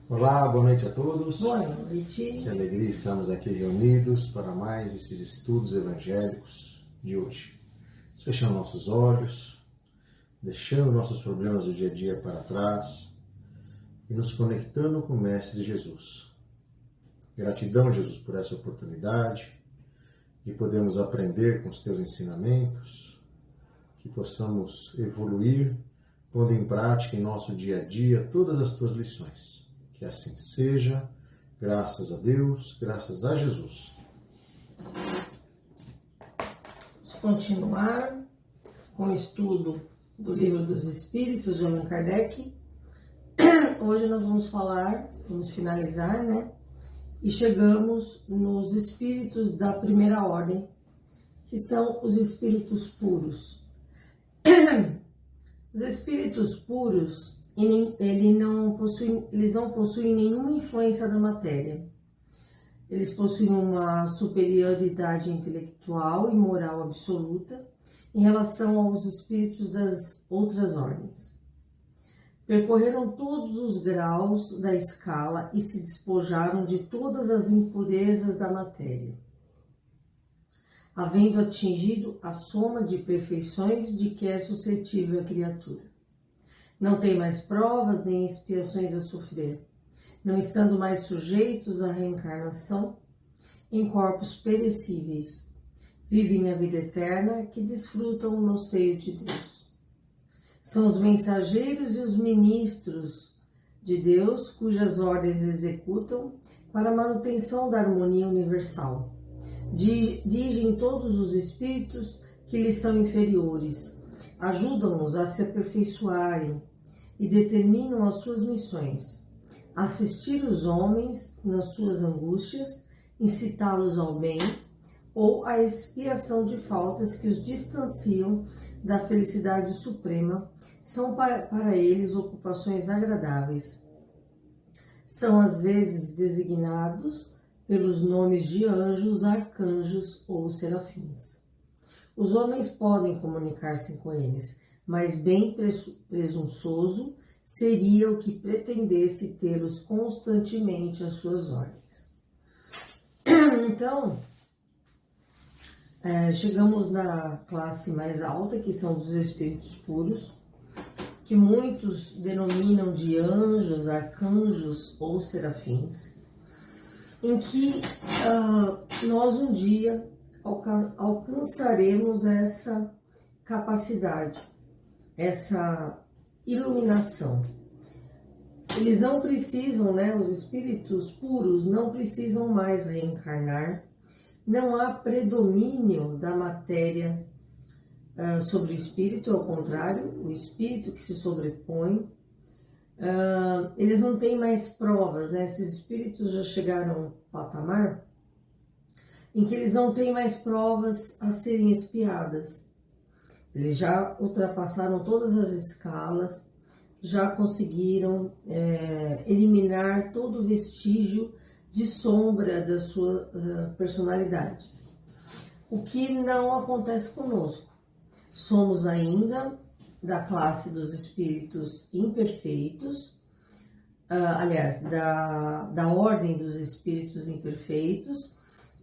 Olá, boa noite a todos. Boa noite. Que alegria estarmos aqui reunidos para mais esses estudos evangélicos de hoje. Fechando nossos olhos, deixando nossos problemas do dia a dia para trás e nos conectando com o Mestre Jesus. Gratidão, Jesus, por essa oportunidade de podermos aprender com os teus ensinamentos, que possamos evoluir, pondo em prática em nosso dia a dia todas as tuas lições. Que assim seja, graças a Deus, graças a Jesus. Vamos continuar com o estudo do Livro dos Espíritos de Allan Kardec. Hoje nós vamos finalizar, né? E chegamos nos espíritos da primeira ordem, que são os espíritos puros. Os espíritos puros, eles não possuem nenhuma influência da matéria. Eles possuem uma superioridade intelectual e moral absoluta em relação aos espíritos das outras ordens. Percorreram todos os graus da escala e se despojaram de todas as impurezas da matéria, havendo atingido a soma de perfeições de que é suscetível a criatura. Não tem mais provas nem expiações a sofrer, não estando mais sujeitos à reencarnação em corpos perecíveis. Vivem a vida eterna que desfrutam no seio de Deus. São os mensageiros e os ministros de Deus, cujas ordens executam para a manutenção da harmonia universal. Dirigem todos os espíritos que lhes são inferiores, ajudam-nos a se aperfeiçoarem e determinam as suas missões: assistir os homens nas suas angústias, incitá-los ao bem ou à expiação de faltas que os distanciam da felicidade suprema. São para eles ocupações agradáveis. São às vezes designados pelos nomes de anjos, arcanjos ou serafins. Os homens podem comunicar-se com eles, mas bem presunçoso seria o que pretendesse tê-los constantemente às suas ordens. Então, chegamos na classe mais alta, que são dos espíritos puros, que muitos denominam de anjos, arcanjos ou serafins, em que nós um dia alcançaremos essa capacidade, essa iluminação. Eles não precisam, os espíritos puros não precisam mais reencarnar, não há predomínio da matéria sobre o espírito, ao contrário, o espírito que se sobrepõe. Eles não têm mais provas, esses espíritos já chegaram a um patamar em que eles não têm mais provas a serem espiadas. Eles já ultrapassaram todas as escalas, já conseguiram eliminar todo vestígio de sombra da sua personalidade. O que não acontece conosco. Somos ainda da classe dos espíritos imperfeitos, aliás, da ordem dos espíritos imperfeitos,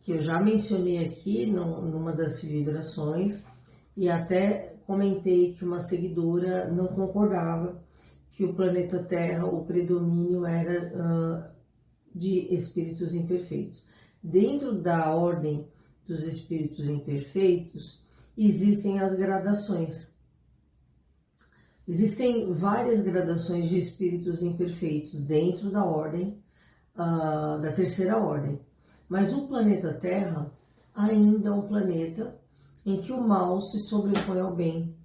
que eu já mencionei aqui numa das vibrações, e até comentei que uma seguidora não concordava que o planeta Terra, o predomínio era de espíritos imperfeitos. Dentro da ordem dos espíritos imperfeitos, existem as gradações. Existem várias gradações de espíritos imperfeitos dentro da ordem, da terceira ordem. Mas o planeta Terra ainda é um planeta em que o mal se sobrepõe ao bem.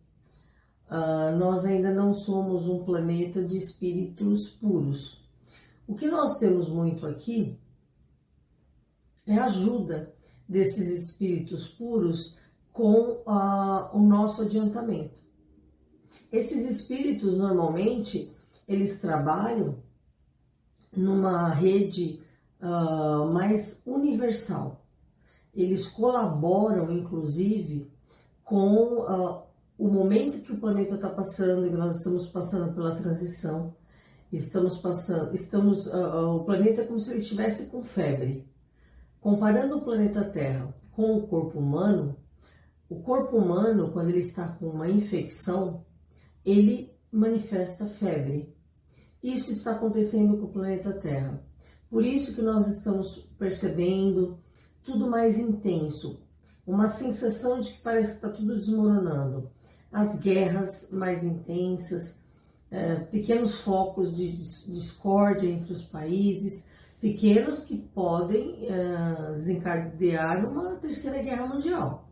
Nós ainda não somos um planeta de espíritos puros. O que nós temos muito aqui é a ajuda desses espíritos puros com o nosso adiantamento. Esses espíritos, normalmente, eles trabalham numa rede mais universal. Eles colaboram, inclusive, com o momento que o planeta está passando, que nós estamos passando pela transição. o planeta é como se ele estivesse com febre. Comparando o planeta Terra com o corpo humano, quando ele está com uma infecção, ele manifesta febre. Isso está acontecendo com o planeta Terra. Por isso que nós estamos percebendo tudo mais intenso, uma sensação de que parece que está tudo desmoronando. As guerras mais intensas, pequenos focos de discórdia entre os países, pequenos que podem desencadear uma terceira guerra mundial.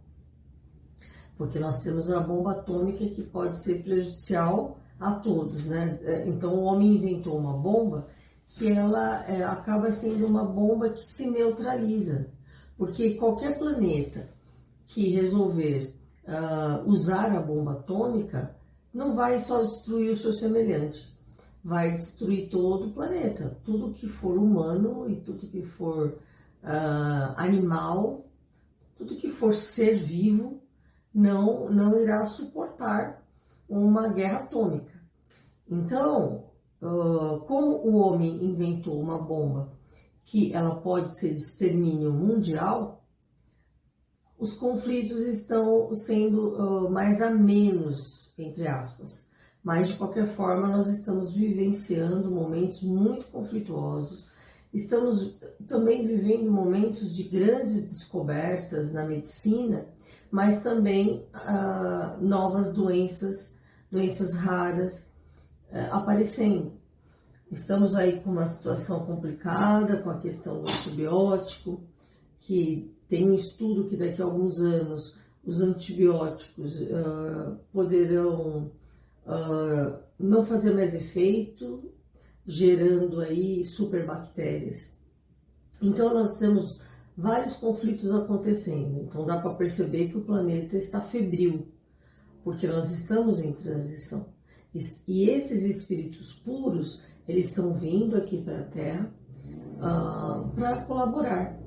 Porque nós temos a bomba atômica que pode ser prejudicial a todos, né? Então o homem inventou uma bomba que ela acaba sendo uma bomba que se neutraliza. Porque qualquer planeta que resolver usar a bomba atômica não vai só destruir o seu semelhante, vai destruir todo o planeta. Tudo que for humano e tudo que for animal, tudo que for ser vivo, não irá suportar uma guerra atômica. Então, como o homem inventou uma bomba que ela pode ser de extermínio mundial, os conflitos estão sendo mais amenos, entre aspas. Mas, de qualquer forma, nós estamos vivenciando momentos muito conflituosos. Estamos também vivendo momentos de grandes descobertas na medicina, mas também novas doenças raras aparecendo. Estamos aí com uma situação complicada com a questão do antibiótico, que tem um estudo que daqui a alguns anos os antibióticos poderão não fazer mais efeito, gerando aí superbactérias. Então nós temos vários conflitos acontecendo, então dá para perceber que o planeta está febril, porque nós estamos em transição. E esses espíritos puros, eles estão vindo aqui para a Terra para colaborar.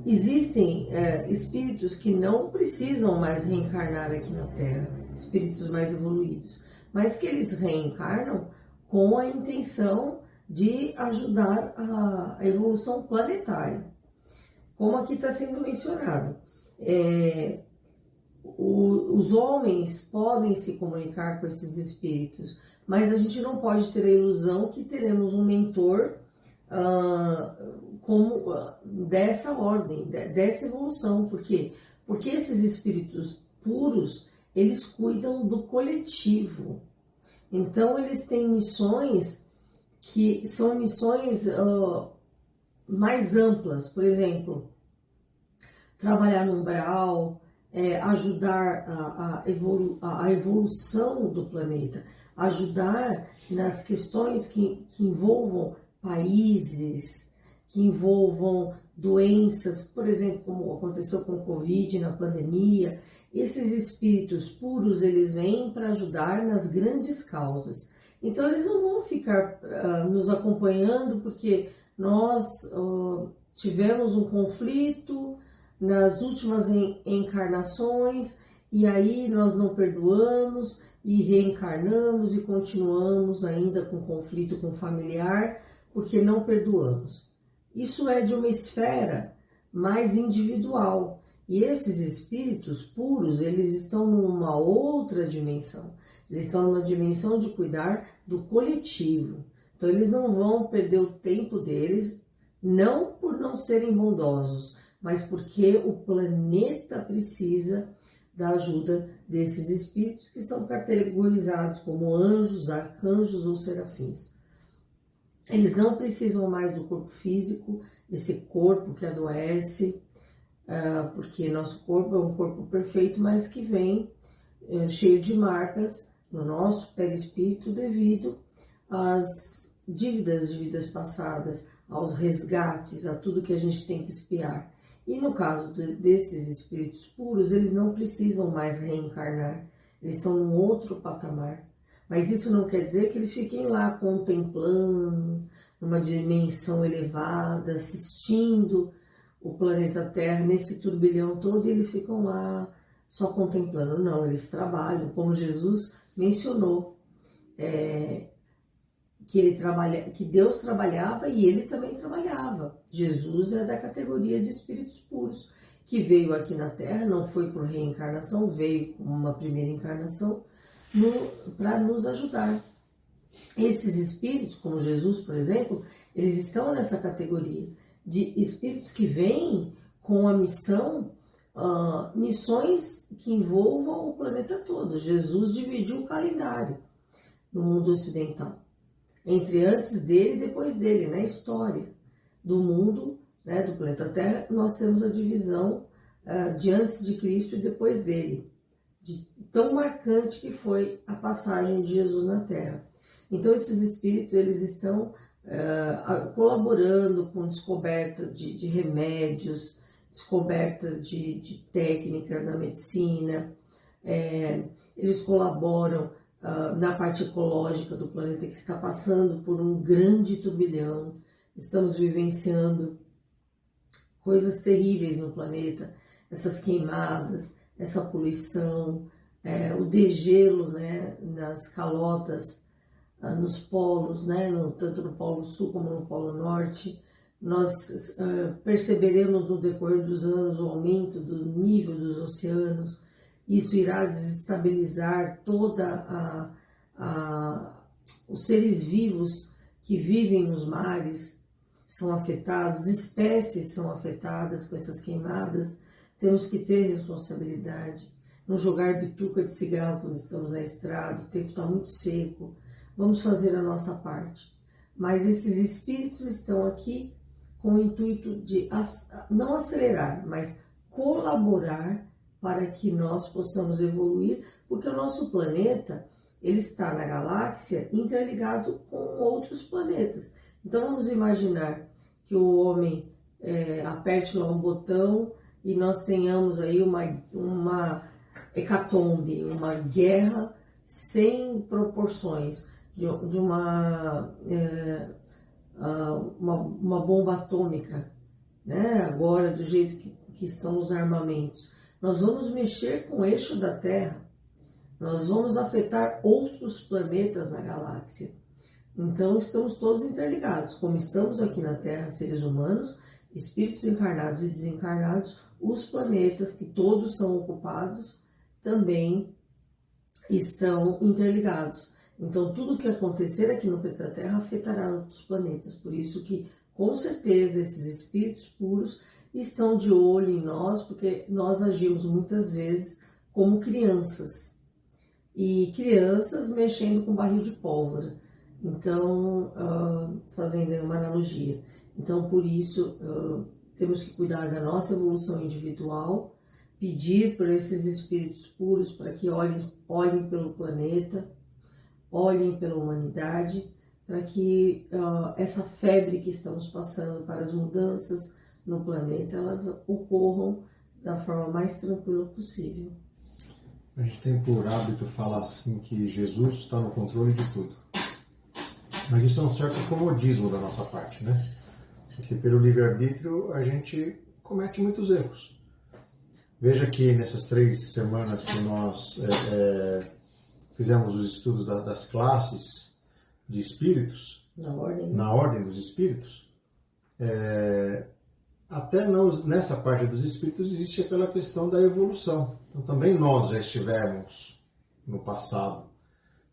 Existem espíritos que não precisam mais reencarnar aqui na Terra, espíritos mais evoluídos, mas que eles reencarnam com a intenção de ajudar a evolução planetária. Como aqui está sendo mencionado, os homens podem se comunicar com esses espíritos, mas a gente não pode ter a ilusão que teremos um mentor como dessa ordem, dessa evolução. Por quê? Porque esses espíritos puros, eles cuidam do coletivo. Então, eles têm missões que são missões mais amplas. Por exemplo, trabalhar no umbral, ajudar a evolução do planeta, ajudar nas questões que envolvam países, que envolvam doenças, por exemplo, como aconteceu com o Covid na pandemia. Esses espíritos puros, eles vêm para ajudar nas grandes causas. Então, eles não vão ficar nos acompanhando porque nós tivemos um conflito nas últimas encarnações e aí nós não perdoamos e reencarnamos e continuamos ainda com conflito com o familiar porque não perdoamos. Isso é de uma esfera mais individual. E esses espíritos puros, eles estão numa outra dimensão. Eles estão numa dimensão de cuidar do coletivo. Então, eles não vão perder o tempo deles, não por não serem bondosos, mas porque o planeta precisa da ajuda desses espíritos que são categorizados como anjos, arcanjos ou serafins. Eles não precisam mais do corpo físico, esse corpo que adoece, porque nosso corpo é um corpo perfeito, mas que vem cheio de marcas no nosso perispírito devido às dívidas de vidas passadas, aos resgates, a tudo que a gente tem que expiar. E no caso desses espíritos puros, eles não precisam mais reencarnar, eles estão num outro patamar. Mas isso não quer dizer que eles fiquem lá contemplando, numa dimensão elevada, assistindo o planeta Terra nesse turbilhão todo e eles ficam lá só contemplando. Não, eles trabalham, como Jesus mencionou, que Deus trabalhava e ele também trabalhava. Jesus é da categoria de espíritos puros, que veio aqui na Terra, não foi por reencarnação, veio como uma primeira encarnação para nos ajudar. Esses espíritos, como Jesus, por exemplo, eles estão nessa categoria de espíritos que vêm com a missão, missões que envolvam o planeta todo. Jesus dividiu o calendário no mundo ocidental, entre antes dele e depois dele, na história do mundo, né, do planeta Terra, nós temos a divisão de antes de Cristo e depois dele, de tão marcante que foi a passagem de Jesus na Terra. Então esses espíritos, eles estão colaborando com descoberta de remédios, descoberta de técnicas na medicina, eles colaboram na parte ecológica do planeta, que está passando por um grande turbilhão. Estamos vivenciando coisas terríveis no planeta, essas queimadas, essa poluição, o degelo, né, nas calotas, nos polos, né, tanto no Polo Sul como no Polo Norte. Nós perceberemos no decorrer dos anos o aumento do nível dos oceanos. Isso irá desestabilizar toda os seres vivos que vivem nos mares, são afetados, espécies são afetadas com essas queimadas. Temos que ter responsabilidade, não jogar bituca de cigarro quando estamos na estrada, o tempo está muito seco. Vamos fazer a nossa parte. Mas esses espíritos estão aqui com o intuito de não acelerar, mas colaborar para que nós possamos evoluir, porque o nosso planeta, ele está na galáxia interligado com outros planetas. Então vamos imaginar que o homem aperte lá um botão e nós tenhamos aí uma hecatombe, uma guerra sem proporções, de uma bomba atômica, né? Agora, do jeito que estão os armamentos. Nós vamos mexer com o eixo da Terra, nós vamos afetar outros planetas na galáxia. Então, estamos todos interligados. Como estamos aqui na Terra, seres humanos, espíritos encarnados e desencarnados, os planetas, que todos são ocupados, também estão interligados. Então, tudo que acontecer aqui no planeta Terra afetará outros planetas. Por isso que, com certeza, esses espíritos puros estão de olho em nós, porque nós agimos muitas vezes como crianças. E crianças mexendo com barril de pólvora. Então, fazendo uma analogia. Então, por isso, temos que cuidar da nossa evolução individual, pedir por esses espíritos puros para que olhem pelo planeta, olhem pela humanidade, para que essa febre que estamos passando para as mudanças no planeta, elas ocorram da forma mais tranquila possível. A gente tem por hábito falar assim que Jesus está no controle de tudo. Mas isso é um certo comodismo da nossa parte, né? Porque pelo livre-arbítrio a gente comete muitos erros. Veja que nessas 3 semanas que nós fizemos os estudos das classes de espíritos, na ordem dos espíritos, até nessa parte dos espíritos existe aquela questão da evolução. Então também nós já estivemos no passado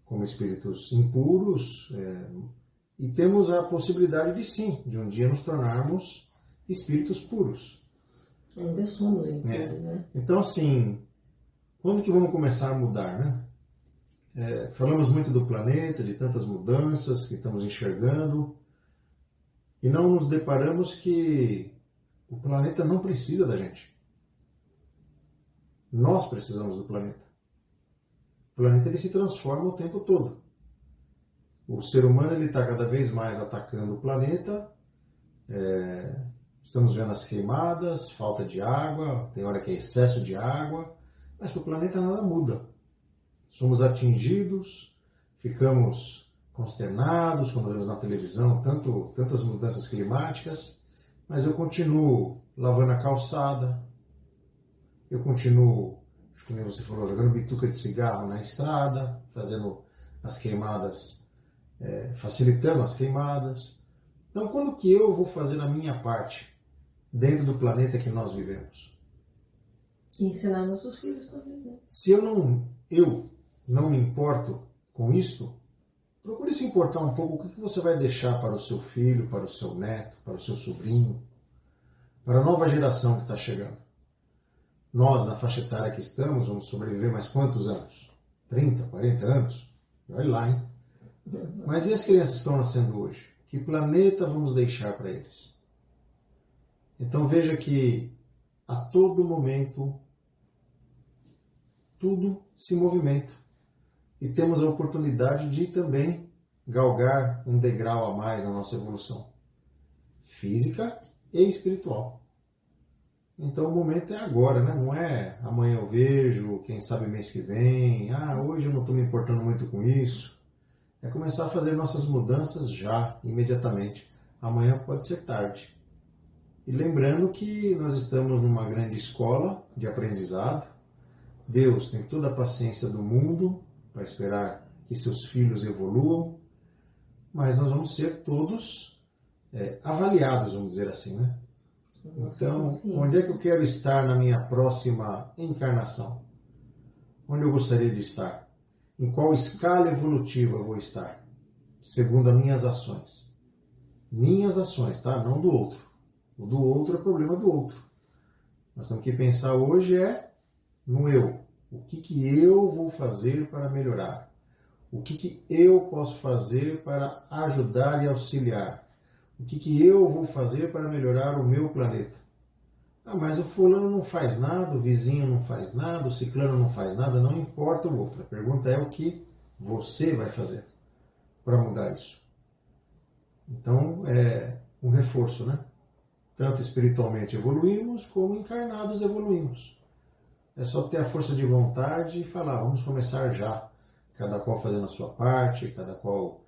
como espíritos impuros e temos a possibilidade de sim, de um dia nos tornarmos espíritos puros. Ainda somos impuros, né? Então assim, quando que vamos começar a mudar, né? Falamos muito do planeta, de tantas mudanças que estamos enxergando e não nos deparamos que o planeta não precisa da gente. Nós precisamos do planeta. O planeta ele se transforma o tempo todo. O ser humano ele está cada vez mais atacando o planeta. Estamos vendo as queimadas, falta de água, tem hora que é excesso de água, mas para o planeta nada muda. Somos atingidos, ficamos consternados quando vemos na televisão tantas mudanças climáticas, mas eu continuo lavando a calçada, eu continuo, como você falou, jogando bituca de cigarro na estrada, fazendo as queimadas facilitando as queimadas. Então, quando que eu vou fazer a minha parte dentro do planeta que nós vivemos? Ensinar nossos filhos também, né? Se eu não me importo com isto, procure se importar um pouco o que você vai deixar para o seu filho, para o seu neto, para o seu sobrinho, para a nova geração que está chegando. Nós, na faixa etária que estamos, vamos sobreviver mais quantos anos? 30, 40 anos? Olha lá, hein? Mas e as crianças que estão nascendo hoje? Que planeta vamos deixar para eles? Então veja que a todo momento tudo se movimenta. E temos a oportunidade de também galgar um degrau a mais na nossa evolução física e espiritual. Então o momento é agora, né? Não é amanhã eu vejo, quem sabe mês que vem, hoje eu não estou me importando muito com isso. É começar a fazer nossas mudanças já, imediatamente. Amanhã pode ser tarde. E lembrando que nós estamos numa grande escola de aprendizado. Deus tem toda a paciência do mundo para esperar que seus filhos evoluam, mas nós vamos ser todos avaliados, vamos dizer assim, né? Então, onde é que eu quero estar na minha próxima encarnação? Onde eu gostaria de estar? Em qual escala evolutiva eu vou estar? Segundo as minhas ações. Minhas ações, tá? Não do outro. O do outro é problema do outro. Nós temos que pensar hoje no eu. O que eu vou fazer para melhorar? O que eu posso fazer para ajudar e auxiliar? O que eu vou fazer para melhorar o meu planeta? Mas o fulano não faz nada, o vizinho não faz nada, o ciclano não faz nada, não importa o outro. A pergunta é o que você vai fazer para mudar isso. Então, é um reforço, né? Tanto espiritualmente evoluímos, como encarnados evoluímos. É só ter a força de vontade e falar, vamos começar já. Cada qual fazendo a sua parte, cada qual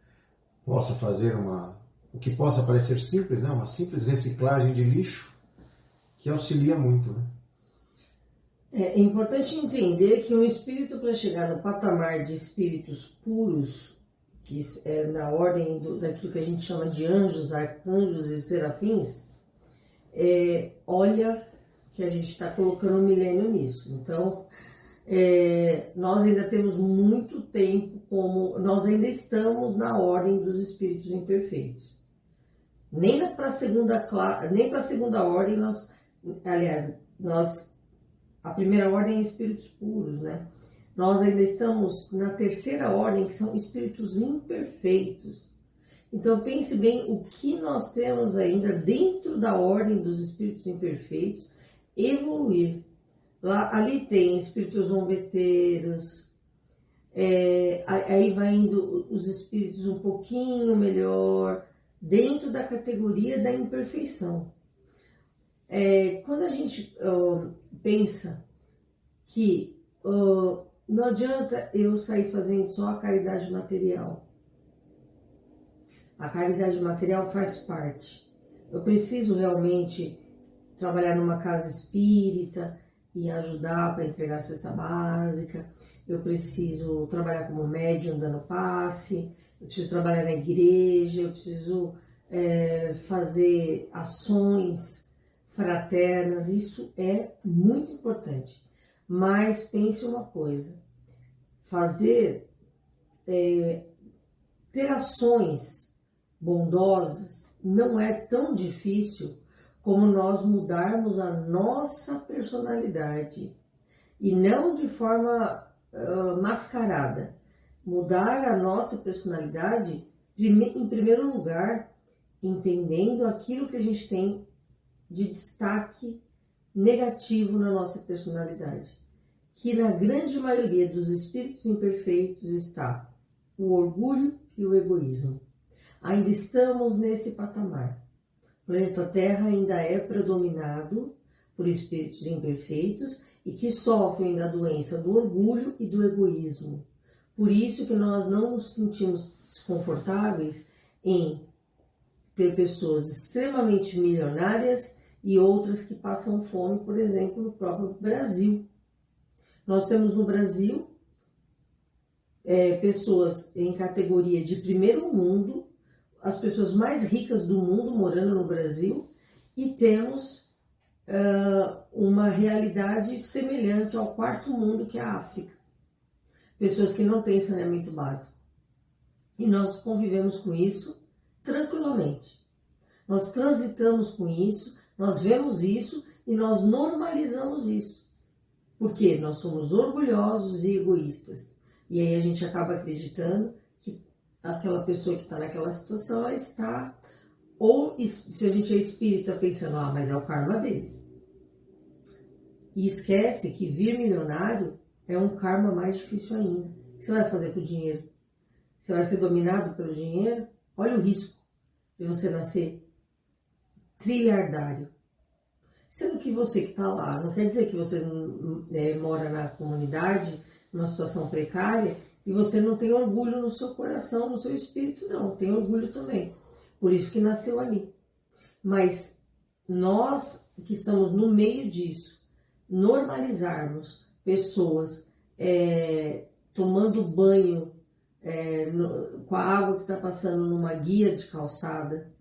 possa fazer o que possa parecer simples, né? Uma simples reciclagem de lixo, que auxilia muito, né? É importante entender que um espírito, para chegar no patamar de espíritos puros, que é na ordem daquilo que a gente chama de anjos, arcanjos e serafins, olha que a gente está colocando um milênio nisso. Então, nós ainda temos muito tempo, nós ainda estamos na ordem dos espíritos imperfeitos. Nem para a segunda ordem, a primeira ordem é espíritos puros, né? Nós ainda estamos na terceira ordem, que são espíritos imperfeitos. Então pense bem o que nós temos ainda dentro da ordem dos espíritos imperfeitos evoluir. Ali tem espíritos zombeteiros, aí vai indo os espíritos um pouquinho melhor, dentro da categoria da imperfeição. Quando a gente pensa que não adianta eu sair fazendo só a caridade material. A caridade material faz parte. Eu preciso realmente trabalhar numa casa espírita e ajudar para entregar a cesta básica. Eu preciso trabalhar como médium dando passe. Eu preciso trabalhar na igreja. Eu preciso fazer ações fraternas. Isso é muito importante. Mas pense uma coisa. Ter ações bondosas não é tão difícil como nós mudarmos a nossa personalidade e não de forma mascarada. Mudar a nossa personalidade, em primeiro lugar, entendendo aquilo que a gente tem de destaque negativo na nossa personalidade, que na grande maioria dos espíritos imperfeitos está o orgulho e o egoísmo. Ainda estamos nesse patamar. O planeta Terra ainda é predominado por espíritos imperfeitos e que sofrem da doença do orgulho e do egoísmo. Por isso que nós não nos sentimos desconfortáveis em ter pessoas extremamente milionárias e outras que passam fome, por exemplo, no próprio Brasil. Nós temos no Brasil pessoas em categoria de primeiro mundo, as pessoas mais ricas do mundo morando no Brasil, e temos uma realidade semelhante ao quarto mundo, que é a África. Pessoas que não têm saneamento básico. E nós convivemos com isso tranquilamente. Nós transitamos com isso, nós vemos isso e nós normalizamos isso. Porque nós somos orgulhosos e egoístas. E aí a gente acaba acreditando que aquela pessoa que está naquela situação, ela está... Ou se a gente é espírita, pensando, mas é o karma dele. E esquece que vir milionário é um karma mais difícil ainda. O que você vai fazer com o dinheiro? Você vai ser dominado pelo dinheiro? Olha o risco de você nascer trilhardário. Sendo que você que está lá, não quer dizer que você mora na comunidade, numa situação precária, e você não tem orgulho no seu coração, no seu espírito, não. Tem orgulho também. Por isso que nasceu ali. Mas nós que estamos no meio disso, normalizarmos pessoas tomando banho com a água que está passando numa guia de calçada,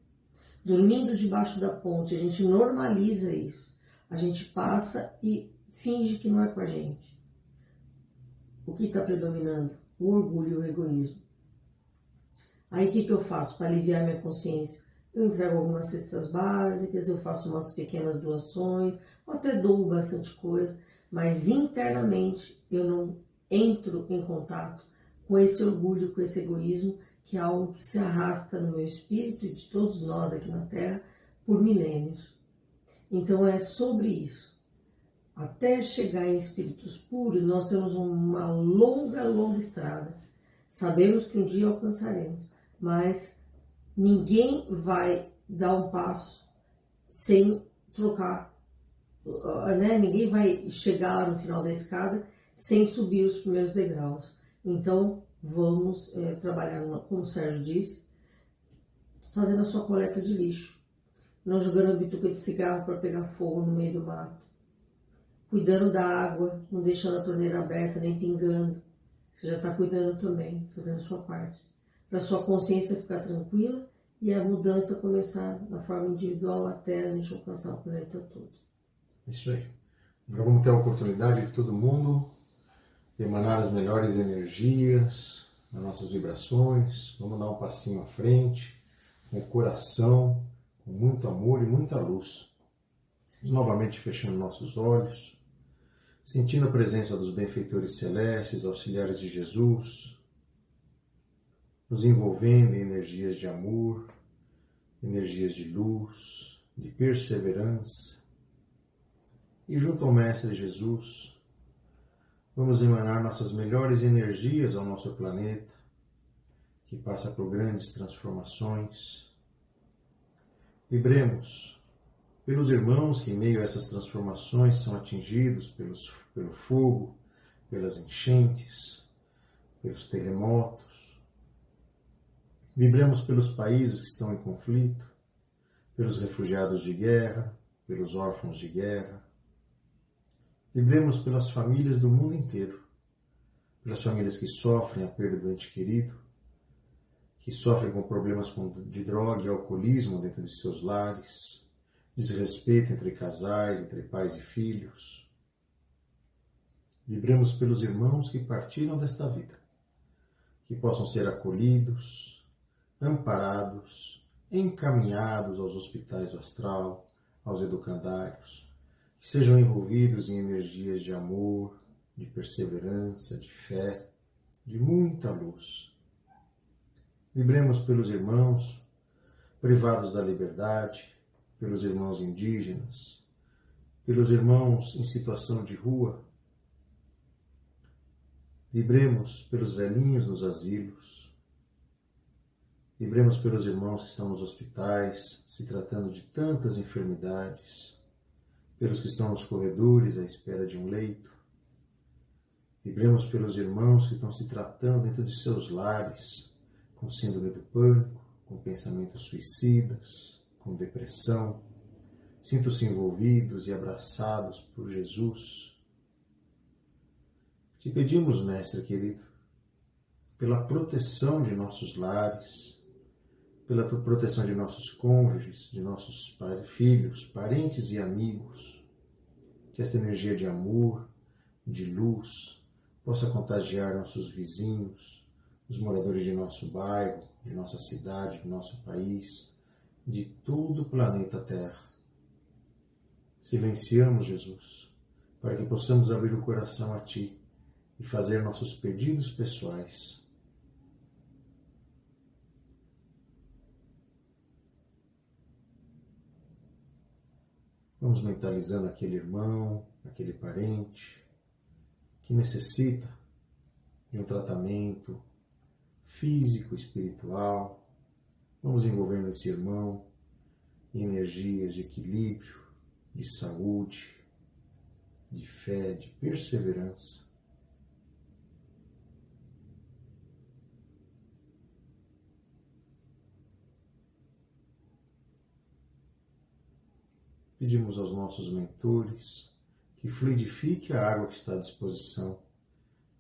dormindo debaixo da ponte, a gente normaliza isso. A gente passa e finge que não é com a gente. O que está predominando? O orgulho e o egoísmo. Aí o que eu faço para aliviar minha consciência? Eu entrego algumas cestas básicas, eu faço umas pequenas doações, ou até dou bastante coisa, mas internamente eu não entro em contato com esse orgulho, com esse egoísmo, que é algo que se arrasta no meu espírito e de todos nós aqui na Terra por milênios. Então é sobre isso. Até chegar em espíritos puros, nós temos uma longa, longa estrada. Sabemos que um dia alcançaremos, mas ninguém vai dar um passo sem trocar, né? Ninguém vai chegar no final da escada sem subir os primeiros degraus. Então, vamos trabalhar, como o Sérgio disse, fazendo a sua coleta de lixo, não jogando a bituca de cigarro para pegar fogo no meio do mato, cuidando da água, não deixando a torneira aberta nem pingando. Você já está cuidando também, fazendo a sua parte, para a sua consciência ficar tranquila e a mudança começar na forma individual até a gente alcançar o planeta todo. Isso aí. Agora vamos ter a oportunidade de todo mundo emanar as melhores energias, as nossas vibrações. Vamos dar um passinho à frente, com o coração, com muito amor e muita luz. Novamente fechando nossos olhos, sentindo a presença dos benfeitores celestes, auxiliares de Jesus, nos envolvendo em energias de amor, energias de luz, de perseverança. E junto ao Mestre Jesus, vamos emanar nossas melhores energias ao nosso planeta, que passa por grandes transformações. Vibremos pelos irmãos que, em meio a essas transformações, são atingidos pelo fogo, pelas enchentes, pelos terremotos. Vibremos pelos países que estão em conflito, pelos refugiados de guerra, pelos órfãos de guerra. Vibremos pelas famílias do mundo inteiro, pelas famílias que sofrem a perda do ente querido, que sofrem com problemas de droga e alcoolismo dentro de seus lares, desrespeito entre casais, entre pais e filhos. Vibremos pelos irmãos que partiram desta vida, que possam ser acolhidos, amparados, encaminhados aos hospitais do astral, aos educandários, que sejam envolvidos em energias de amor, de perseverança, de fé, de muita luz. Vibremos pelos irmãos privados da liberdade, pelos irmãos indígenas, pelos irmãos em situação de rua. Vibremos pelos velhinhos nos asilos. Vibremos pelos irmãos que estão nos hospitais, se tratando de tantas enfermidades, pelos que estão nos corredores à espera de um leito. Vibremos pelos irmãos que estão se tratando dentro de seus lares, com síndrome do pânico, com pensamentos suicidas, com depressão. Sintam-se envolvidos e abraçados por Jesus. Te pedimos, Mestre querido, pela proteção de nossos lares, pela proteção de nossos cônjuges, de nossos filhos, parentes e amigos. Que esta energia de amor, de luz, possa contagiar nossos vizinhos, os moradores de nosso bairro, de nossa cidade, de nosso país, de todo o planeta Terra. Silenciamos, Jesus, para que possamos abrir o coração a Ti e fazer nossos pedidos pessoais. Vamos mentalizando aquele irmão, aquele parente que necessita de um tratamento físico, espiritual. Vamos envolvendo esse irmão em energias de equilíbrio, de saúde, de fé, de perseverança. Pedimos aos nossos mentores que fluidifique a água que está à disposição,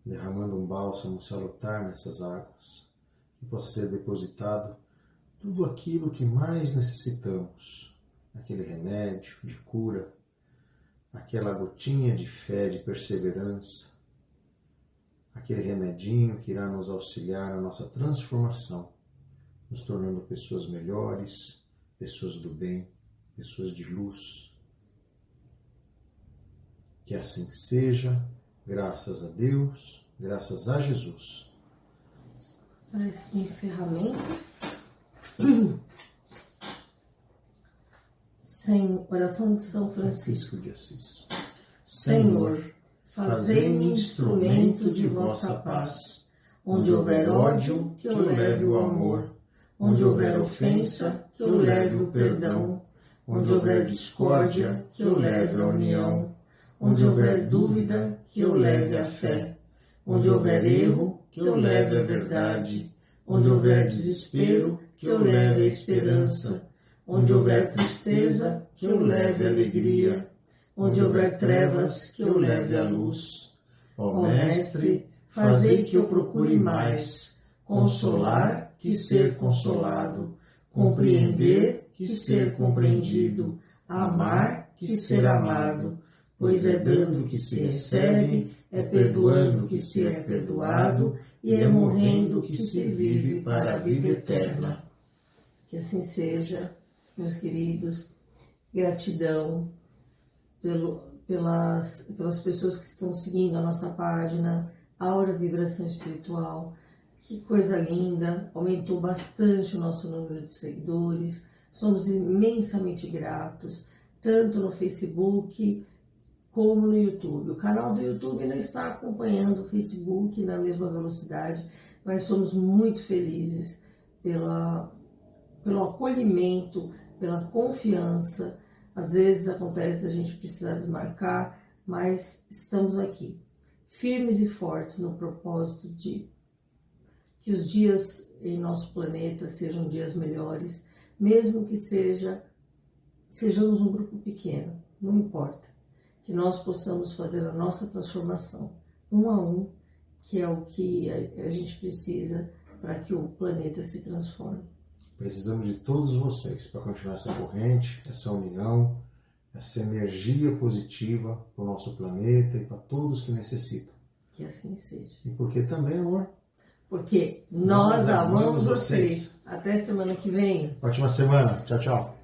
derramando um bálsamo salutar nessas águas, que possa ser depositado tudo aquilo que mais necessitamos, aquele remédio de cura, aquela gotinha de fé, de perseverança, aquele remedinho que irá nos auxiliar na nossa transformação, nos tornando pessoas melhores, pessoas do bem, pessoas de luz. Que assim seja, graças a Deus, graças a Jesus. Para esse encerramento, oração de São Francisco de Assis. Senhor, fazei-me instrumento de vossa paz. Onde houver ódio, que eu leve o amor. Onde houver ofensa, que eu leve o perdão. Onde houver discórdia, que eu leve a união. Onde houver dúvida, que eu leve a fé. Onde houver erro, que eu leve a verdade. Onde houver desespero, que eu leve a esperança. Onde houver tristeza, que eu leve a alegria. Onde houver trevas, que eu leve a luz. Ó Mestre, fazei que eu procure mais consolar que ser consolado, compreender que ser compreendido, amar que ser amado, pois é dando que se recebe, é perdoando que se é perdoado e é morrendo que se vive para a vida eterna. Que assim seja, meus queridos. Gratidão pelas pessoas que estão seguindo a nossa página, Aura Vibração Espiritual. Que coisa linda, aumentou bastante o nosso número de seguidores. Somos imensamente gratos, tanto no Facebook como no YouTube. O canal do YouTube não está acompanhando o Facebook na mesma velocidade, mas somos muito felizes pelo acolhimento, pela confiança. Às vezes acontece a gente precisar desmarcar, mas estamos aqui, firmes e fortes no propósito de que os dias em nosso planeta sejam dias melhores, mesmo que sejamos um grupo pequeno, não importa. Que nós possamos fazer a nossa transformação, um a um, que é o que a gente precisa para que o planeta se transforme. Precisamos de todos vocês para continuar essa corrente, essa união, essa energia positiva para o nosso planeta e para todos que necessitam. Que assim seja. E porque também, amor? Porque nós amamos vocês. Até semana que vem. Ótima semana. Tchau, tchau.